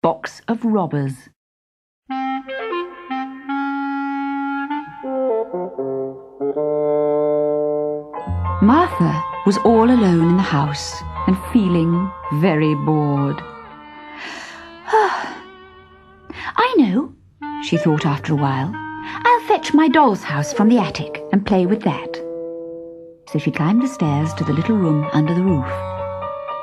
Box of Robbers. Martha was all alone in the house and feeling very bored. I know, she thought after a while. I'll fetch my doll's house from the attic and play with that. So she climbed the stairs to the little room under the roof.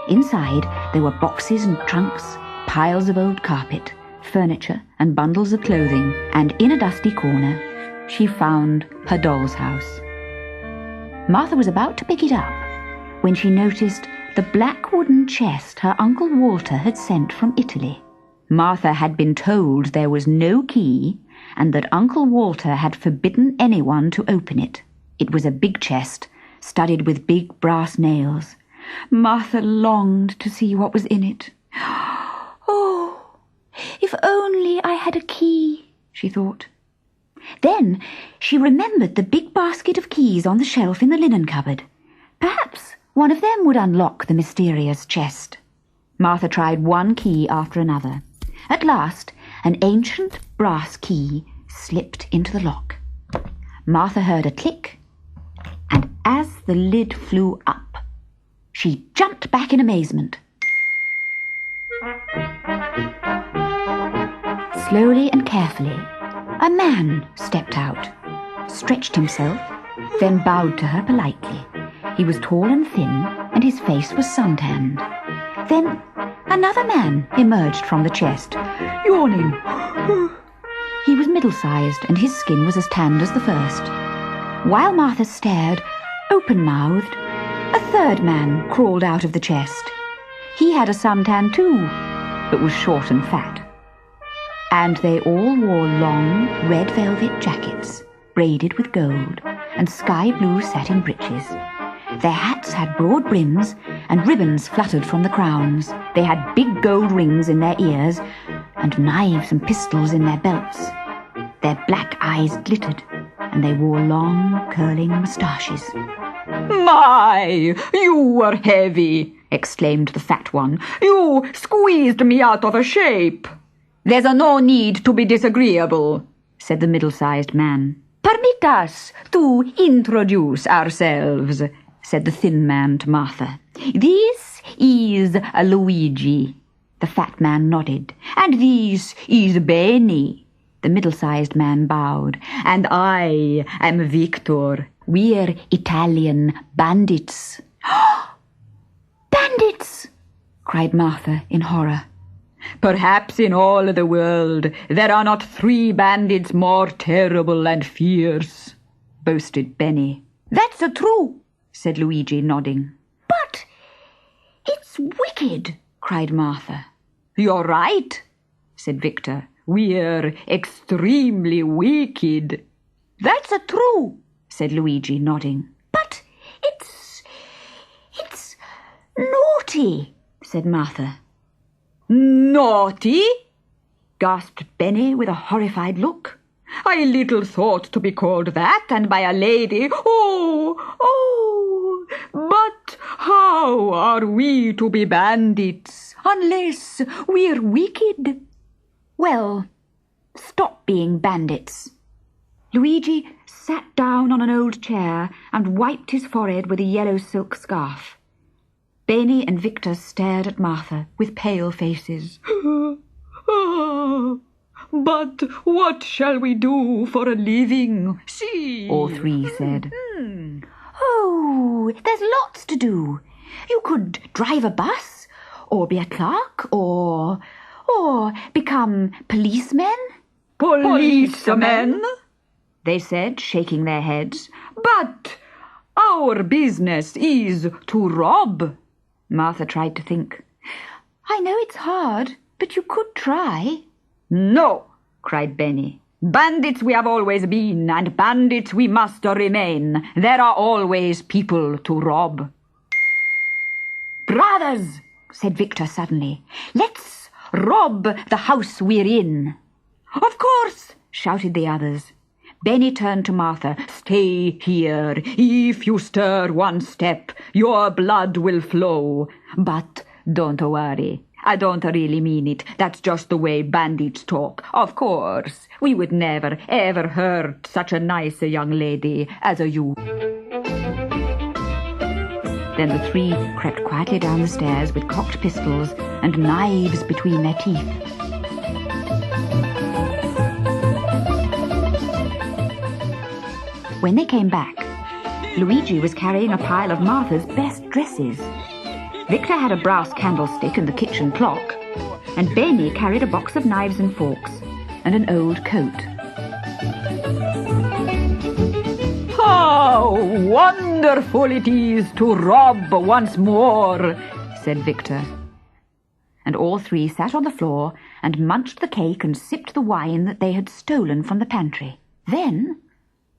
Inside there were boxes and trunks, piles of old carpet, furniture and bundles of clothing, and in a dusty corner she found her doll's house. Martha was about to pick it up when she noticed the black wooden chest her Uncle Walter had sent from Italy. Martha had been told there was no key and that Uncle Walter had forbidden anyone to open it. It was a big chest, studded with big brass nails. Martha longed to see what was in it. Oh, if only I had a key, she thought. Then she remembered the big basket of keys on the shelf in the linen cupboard. Perhaps one of them would unlock the mysterious chest. Martha tried one key after another. At last, an ancient brass key slipped into the lock. Martha heard a click, and as the lid flew up, she jumped back in amazement. Slowly and carefully, a man stepped out, stretched himself, then bowed to her politely. He was tall and thin, and his face was suntanned. Then another man emerged from the chest, yawning. He was middle-sized, and his skin was as tanned as the first. While Martha stared, open-mouthed, a third man crawled out of the chest. He had a suntan too, but was short and fat. And they all wore long red velvet jackets, braided with gold, and sky-blue satin breeches. Their hats had broad brims, and ribbons fluttered from the crowns. They had big gold rings in their ears, and knives and pistols in their belts. Their black eyes glittered, and they wore long, curling moustaches. "My, you were heavy!" exclaimed the fat one. "You squeezed me out of shape." "There's no need to be disagreeable," said the middle-sized man. "Permit us to introduce ourselves," said the thin man to Martha. "This is Luigi." The fat man nodded. "And this is Benny." The middle-sized man bowed. "And I am Victor. We're Italian bandits." "Bandits!" cried Martha in horror. "Perhaps in all the world there are not 3 bandits more terrible and fierce," boasted Benny. "That's true," said Luigi, nodding. "But it's wicked," cried Martha. "You're right," said Victor. "We're extremely wicked." "That's true," said Luigi, nodding. "But it's naughty," said Martha. "Naughty?" gasped Benny with a horrified look. "I little thought to be called that, and by a lady. Oh, but how are we to be bandits unless we're wicked?" "Well, stop being bandits." Luigi sat down on an old chair and wiped his forehead with a yellow silk scarf. Benny and Victor stared at Martha with pale faces. "But what shall we do for a living?" "See," all 3 said. "Oh, there's lots to do. You could drive a bus, or be a clerk, or become policemen." "Policemen?" they said, shaking their heads. "But our business is to rob." Martha tried to think. "I know it's hard, but you could try." "No," cried Benny. "Bandits we have always been, and bandits we must remain. There are always people to rob." "Brothers," said Victor suddenly, "let's rob the house we're in." "Of course," shouted the others. Benny turned to Martha. "Stay here. If you stir one step, your blood will flow. But don't worry. I don't really mean it. That's just the way bandits talk. Of course, we would never, ever hurt such a nice young lady as you. Then the three crept quietly down the stairs with cocked pistols and knives between their teeth. When they came back, Luigi was carrying a pile of Martha's best dresses. Victor had a brass candlestick and the kitchen clock, and Benny carried a box of knives and forks and an old coat. How wonderful it is to rob once more, said Victor. And all three sat on the floor and munched the cake and sipped the wine that they had stolen from the pantry. Then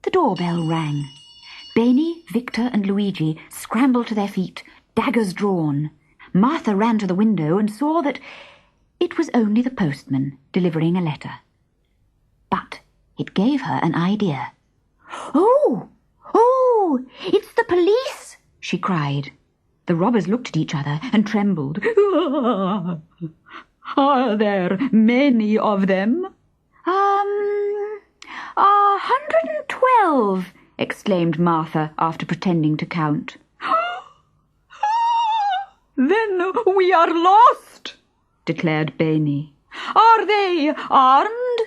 the doorbell rang. Benny, Victor and Luigi scrambled to their feet, daggers drawn. Martha ran to the window and saw that it was only the postman delivering a letter. But it gave her an idea. "Oh, it's the police!" she cried. The robbers looked at each other and trembled. Are there many of them? 112, exclaimed Martha after pretending to count. Then we are lost, declared Benny. Are they armed?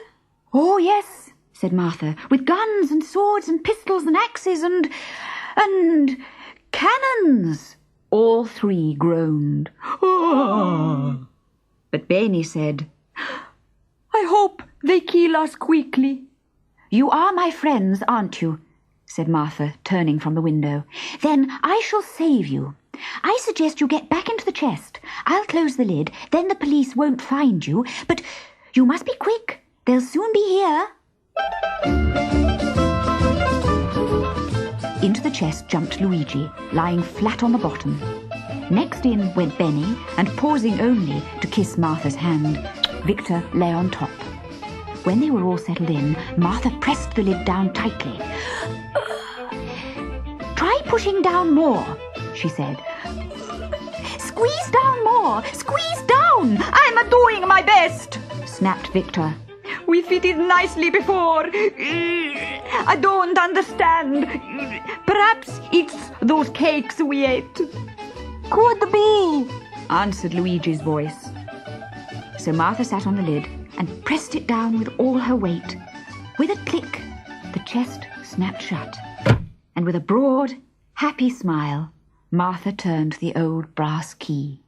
Oh, yes, said Martha, with guns and swords and pistols and axes and cannons. All three groaned. But Benny said, I hope they kill us quickly. You are my friends, aren't you? Said Martha, turning from the window. Then I shall save you. I suggest you get back into the chest. I'll close the lid, then the police won't find you. But you must be quick. They'll soon be here. Into the chest jumped Luigi, lying flat on the bottom. Next in went Benny, and pausing only to kiss Martha's hand, Victor lay on top. When they were all settled in, Martha pressed the lid down tightly. Try pushing down more, she said. Squeeze down more! Squeeze down! I'm doing my best, snapped Victor. We fitted nicely before. I don't understand. Perhaps it's those cakes we ate. Could be, answered Luigi's voice. So Martha sat on the lid and pressed it down with all her weight. With a click, the chest snapped shut. And with a broad, happy smile, Martha turned the old brass key.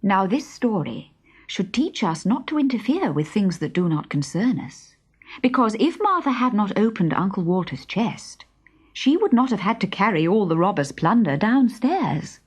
Now this story should teach us not to interfere with things that do not concern us, because if Martha had not opened Uncle Walter's chest, she would not have had to carry all the robbers' plunder downstairs.